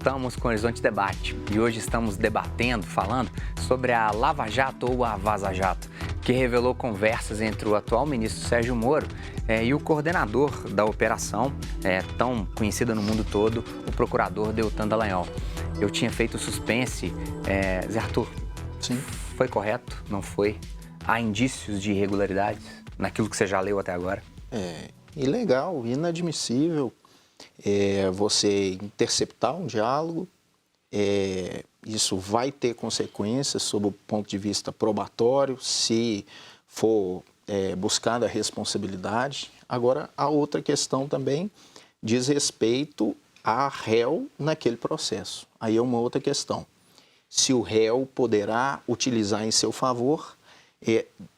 voltamos com o Horizonte Debate e hoje estamos debatendo, falando sobre a Lava Jato ou a Vaza Jato, que revelou conversas entre o atual ministro Sérgio Moro e o coordenador da operação, tão conhecida no mundo todo, o procurador Deltan Dallagnol. Eu tinha feito suspense, Zé Arthur, sim, foi correto? Não foi? Há indícios de irregularidades naquilo que você já leu até agora? É ilegal, inadmissível você interceptar um diálogo, isso vai ter consequências sob o ponto de vista probatório, se for buscada a responsabilidade. Agora, a outra questão também diz respeito a réu naquele processo. Aí é uma outra questão. Se o réu poderá utilizar em seu favor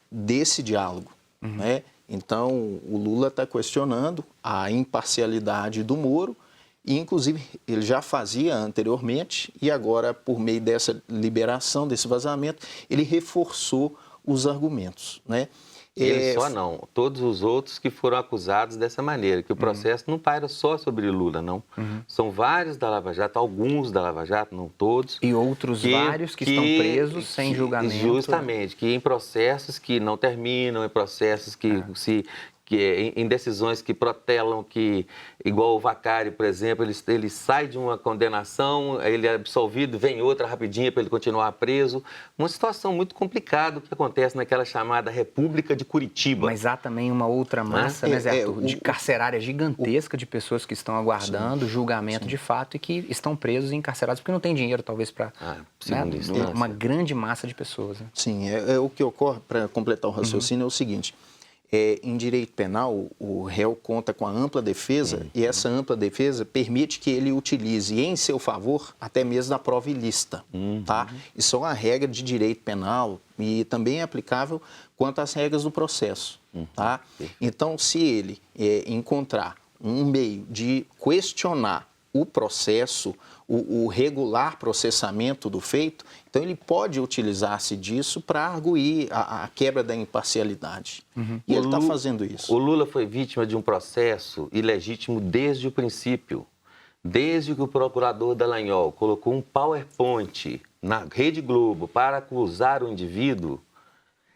desse diálogo, né? Então, o Lula está questionando a imparcialidade do Moro e, inclusive, ele já fazia anteriormente e agora, por meio dessa liberação, desse vazamento, ele reforçou os argumentos, né? Ele só não, todos os outros que foram acusados dessa maneira, que o processo não paira só sobre Lula, não. São vários da Lava Jato, alguns da Lava Jato, não todos. E outros vários que estão presos sem julgamento. Justamente, que em processos que não terminam, em processos em decisões que protelam, que, igual o Vacari, por exemplo, ele sai de uma condenação, ele é absolvido, vem outra rapidinho para ele continuar preso. Uma situação muito complicada que acontece naquela chamada República de Curitiba. Mas há também uma outra massa, né, Zé Arthur, de carcerária gigantesca de pessoas que estão aguardando julgamento de fato e que estão presos e encarcerados porque não tem dinheiro, talvez, para uma grande massa de pessoas. Né? Sim, o que ocorre, para completar o raciocínio, é o seguinte. Em direito penal, o réu conta com a ampla defesa e essa ampla defesa permite que ele utilize em seu favor até mesmo a prova ilícita. Tá? Isso é uma regra de direito penal e também é aplicável quanto às regras do processo. Tá? Então, se ele encontrar um meio de questionar o processo, o regular processamento do feito, então ele pode utilizar-se disso para arguir a quebra da imparcialidade. E ele está fazendo isso. O Lula foi vítima de um processo ilegítimo desde o princípio. Desde que o procurador Dallagnol colocou um PowerPoint na Rede Globo para acusar o indivíduo,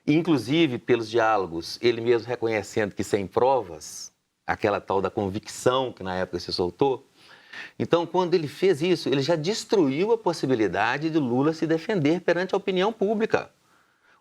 inclusive pelos diálogos, ele mesmo reconhecendo que sem provas, aquela tal da convicção que na época se soltou. Então, quando ele fez isso, ele já destruiu a possibilidade de Lula se defender perante a opinião pública.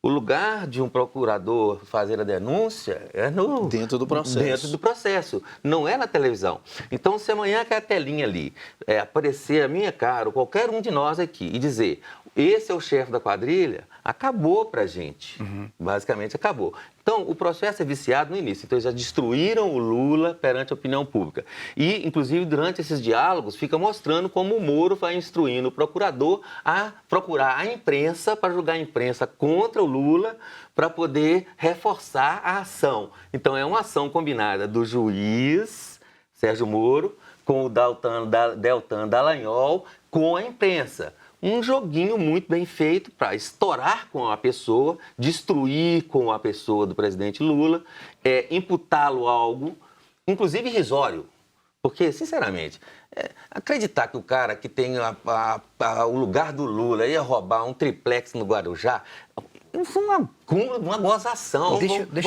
O lugar de um procurador fazer a denúncia é dentro do processo. Dentro do processo, não é na televisão. Então, se amanhã que a telinha ali aparecer a minha cara, ou qualquer um de nós aqui, e dizer, esse é o chefe da quadrilha, acabou pra gente. Basicamente, acabou. Então, o processo é viciado no início. Então, eles já destruíram o Lula perante a opinião pública. E, inclusive, durante esses diálogos, fica mostrando como o Moro vai instruindo o procurador a procurar a imprensa para julgar a imprensa contra o Lula para poder reforçar a ação. Então, é uma ação combinada do juiz Sérgio Moro com o Deltan Dallagnol com a imprensa. Um joguinho muito bem feito para estourar com a pessoa, destruir com a pessoa do presidente Lula, imputá-lo algo, inclusive irrisório. Porque, sinceramente, acreditar que o cara que tem o lugar do Lula ia roubar um triplex no Guarujá, foi uma gozação,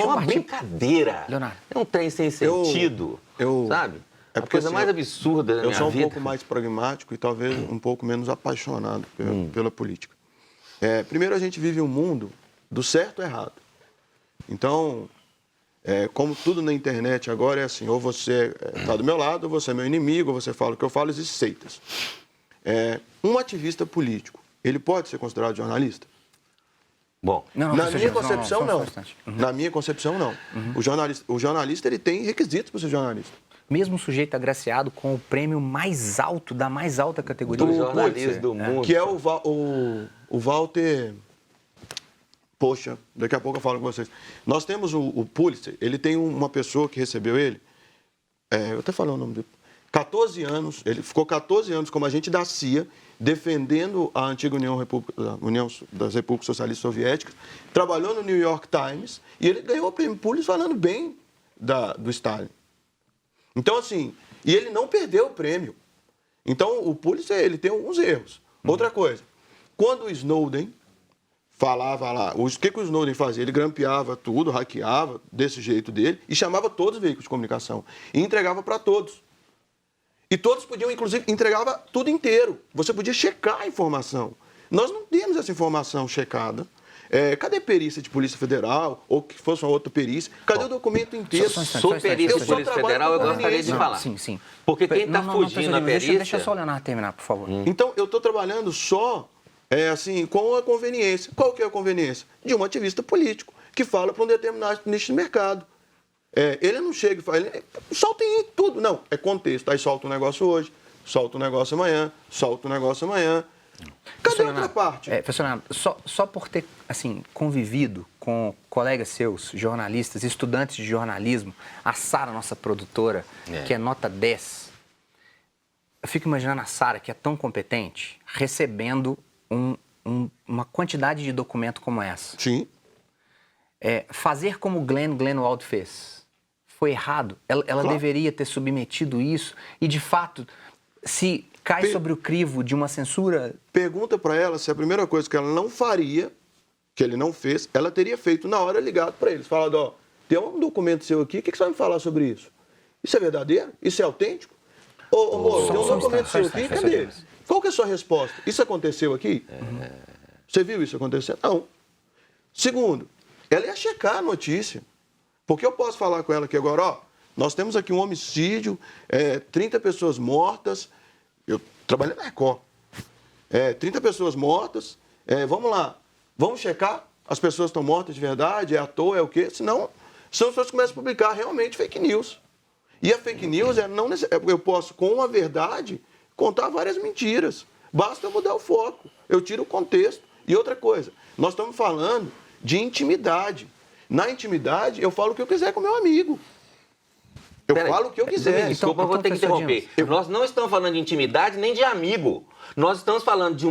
uma brincadeira. Leonardo. É um trem sem sentido, sabe? É a coisa mais absurda da minha vida. Eu sou um pouco mais pragmático e talvez um pouco menos apaixonado pela política. Primeiro, a gente vive um mundo do certo e errado. Então, como tudo na internet agora é assim, ou você está do meu lado, ou você é meu inimigo, ou você fala o que eu falo, existem seitas. Um ativista político, ele pode ser considerado jornalista? Bom, na minha concepção, não. Na minha concepção, não. O jornalista ele tem requisitos para ser jornalista. Mesmo sujeito agraciado com o prêmio mais alto, da mais alta categoria do jornalismo do mundo. Que é o Walter... Poxa, daqui a pouco eu falo com vocês. Nós temos o Pulitzer, ele tem uma pessoa que recebeu ele, eu até falei o nome dele, 14 anos, ele ficou 14 anos como agente da CIA, defendendo a antiga União das Repúblicas Socialistas Soviéticas, trabalhou no New York Times e ele ganhou o prêmio Pulitzer falando bem do Stalin. Então, assim, e ele não perdeu o prêmio. Então, o Pulitzer, ele tem alguns erros. Outra coisa, quando o Snowden falava lá, o que o Snowden fazia? Ele grampeava tudo, hackeava desse jeito dele e chamava todos os veículos de comunicação e entregava para todos. E todos podiam, inclusive, entregava tudo inteiro. Você podia checar a informação. Nós não temos essa informação checada. Cadê perícia de Polícia Federal, ou que fosse uma outra perícia? Cadê o documento inteiro? Sobre perícia de Polícia Federal, eu gostaria de falar. Sim. Porque quem está fugindo da perícia... Deixa só o Leonardo terminar, por favor. Então, eu estou trabalhando só, com a conveniência. Qual que é a conveniência? De um ativista político, que fala para um determinado nicho de mercado. Ele não chega e fala, ele solta em tudo. Não, é contexto. Aí solta um negócio hoje, solta um negócio amanhã, solta um negócio amanhã. Cadê a outra parte? Professor Leonardo, só por ter assim, convivido com colegas seus, jornalistas, estudantes de jornalismo, a Sara, nossa produtora, que é nota 10, eu fico imaginando a Sara, que é tão competente, recebendo uma quantidade de documento como essa. Sim. Fazer como Glenn Greenwald fez foi errado. Ela claro. Deveria ter submetido isso e, de fato, se cai sobre o crivo de uma censura... Pergunta para ela se a primeira coisa que ela não faria, que ele não fez, ela teria feito na hora ligado para eles. Falado, tem um documento seu aqui, o que você vai me falar sobre isso? Isso é verdadeiro? Isso é autêntico? Ô, moço, tem um documento seu aqui, cadê ele? Qual que é a sua resposta? Isso aconteceu aqui? Você viu isso acontecer? Não. Segundo, ela ia checar a notícia. Porque eu posso falar com ela aqui agora, nós temos aqui um homicídio, 30 pessoas mortas, eu trabalhei na Record, 30 pessoas mortas, vamos lá, vamos checar, as pessoas estão mortas de verdade, é à toa, é o quê? Senão, as pessoas começam a publicar realmente fake news. E a fake news, eu posso, com a verdade, contar várias mentiras. Basta eu mudar o foco, eu tiro o contexto. E outra coisa, nós estamos falando de intimidade. Na intimidade, eu falo o que eu quiser com meu amigo. Eu falo o que eu quiser. Desculpa, eu vou ter que interromper. Nós não estamos falando de intimidade nem de amigo. Nós estamos falando de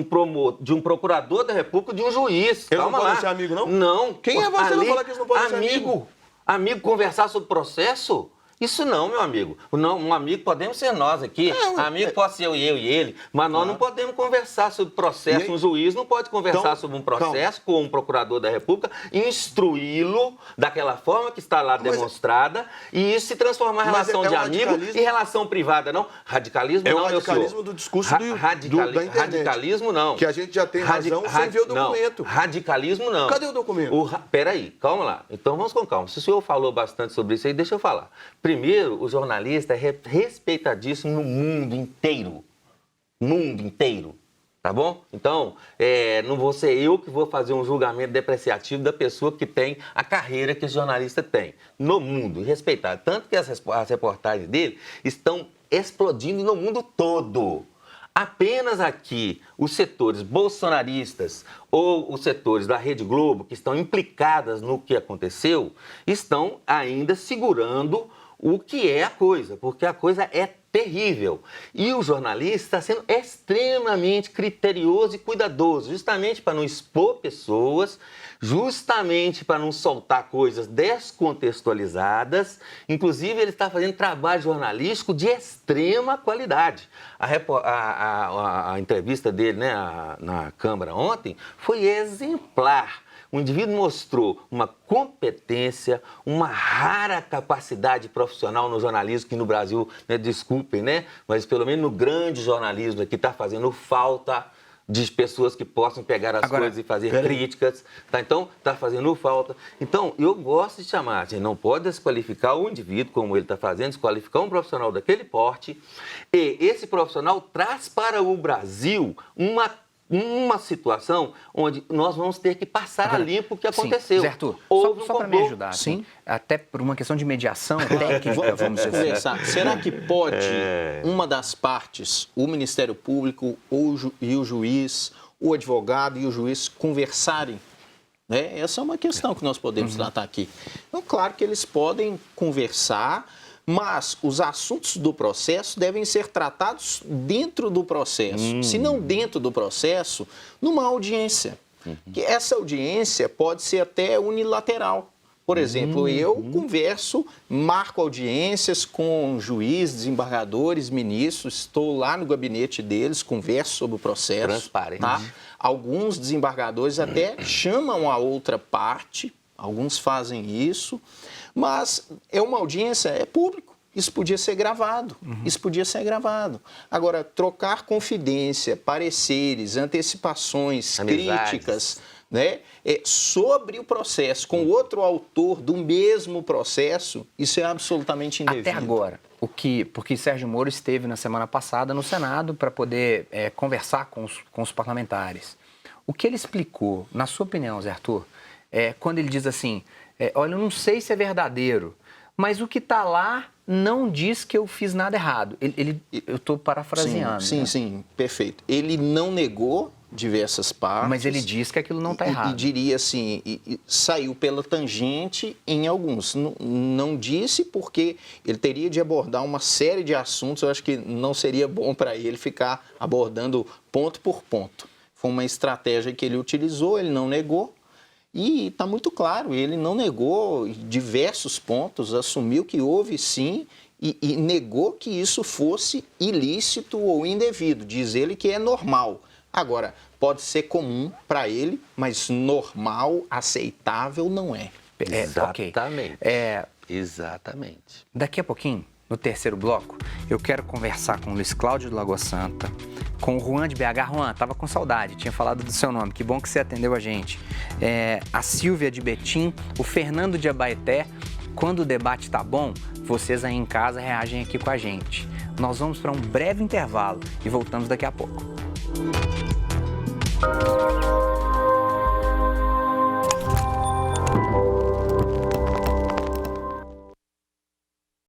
um procurador da República, de um juiz. Eles não podem ser amigo, não? Não. Quem é você não falar que eles não podem ser amigo? Amigo conversar sobre processo? Isso não, meu amigo. Um amigo podemos ser nós aqui. Amigo pode ser eu e ele. Mas nós não podemos conversar sobre processo. Um juiz não pode conversar sobre um processo com um procurador da República, instruí-lo daquela forma que está lá demonstrada e isso se transformar em relação de amigo e relação privada, não. Radicalismo não, meu senhor. É o radicalismo do discurso da internet. Radicalismo não. Que a gente já tem razão sem ver o documento. Não. Radicalismo não. Cadê o documento? Peraí, calma lá. Então vamos com calma. Se o senhor falou bastante sobre isso aí, deixa eu falar. Primeiro, o jornalista é respeitadíssimo no mundo inteiro. Mundo inteiro. Tá bom? Então, não vou ser eu que vou fazer um julgamento depreciativo da pessoa que tem a carreira que o jornalista tem. No mundo, respeitado. Tanto que as reportagens dele estão explodindo no mundo todo. Apenas aqui, os setores bolsonaristas ou os setores da Rede Globo, que estão implicadas no que aconteceu, estão ainda segurando o que é a coisa, porque a coisa é terrível. E o jornalista está sendo extremamente criterioso e cuidadoso, justamente para não expor pessoas, justamente para não soltar coisas descontextualizadas. Inclusive, ele está fazendo trabalho jornalístico de extrema qualidade. A entrevista dele, né, na Câmara ontem foi exemplar. O indivíduo mostrou uma competência, uma rara capacidade profissional no jornalismo, que no Brasil, né, desculpem, né, mas pelo menos no grande jornalismo aqui está fazendo falta de pessoas que possam pegar as coisas e fazer críticas. Tá? Então, está fazendo falta. Então, eu gosto de chamar, a gente não pode desqualificar o indivíduo, como ele está fazendo, desqualificar um profissional daquele porte, e esse profissional traz para o Brasil uma situação onde nós vamos ter que passar a limpo o que aconteceu. Sim, Arthur, só para me ajudar, sim, até por uma questão de mediação técnica, vamos conversar. Será que pode uma das partes, o Ministério Público e o juiz, o advogado e o juiz conversarem? Essa é uma questão que nós podemos tratar aqui. Então, claro que eles podem conversar, mas os assuntos do processo devem ser tratados dentro do processo. Se não dentro do processo, numa audiência. Que essa audiência pode ser até unilateral. Por exemplo, eu converso, marco audiências com juízes, desembargadores, ministros, estou lá no gabinete deles, converso sobre o processo. Transparente. Tá? Alguns desembargadores até chamam a outra parte, alguns fazem isso, mas é uma audiência, é público. Isso podia ser gravado, isso podia ser gravado. Agora, trocar confidência, pareceres, antecipações, Amizades. críticas, né, sobre o processo, com outro autor do mesmo processo, isso é absolutamente indevido. Até agora, porque Sérgio Moro esteve na semana passada no Senado para poder conversar com os parlamentares. O que ele explicou, na sua opinião, Zé Arthur, quando ele diz assim, olha, eu não sei se é verdadeiro, mas o que está lá não diz que eu fiz nada errado. Eu estou parafraseando. Sim, né? sim, perfeito. Ele não negou diversas partes. Mas ele diz que aquilo não está errado. E diria assim, saiu pela tangente em alguns. Não disse porque ele teria de abordar uma série de assuntos. Eu acho que não seria bom para ele ficar abordando ponto por ponto. Foi uma estratégia que ele utilizou, ele não negou. E está muito claro, ele não negou diversos pontos, assumiu que houve sim e negou que isso fosse ilícito ou indevido. Diz ele que é normal. Agora, pode ser comum para ele, mas normal, aceitável não é. Exatamente. Ok. Exatamente. Daqui a pouquinho, no terceiro bloco, eu quero conversar com o Luiz Cláudio de Lagoa Santa, com o Juan de BH. Juan, tava com saudade, tinha falado do seu nome, que bom que você atendeu a gente. A Silvia de Betim, o Fernando de Abaeté. Quando o debate tá bom, vocês aí em casa reagem aqui com a gente. Nós vamos para um breve intervalo e voltamos daqui a pouco.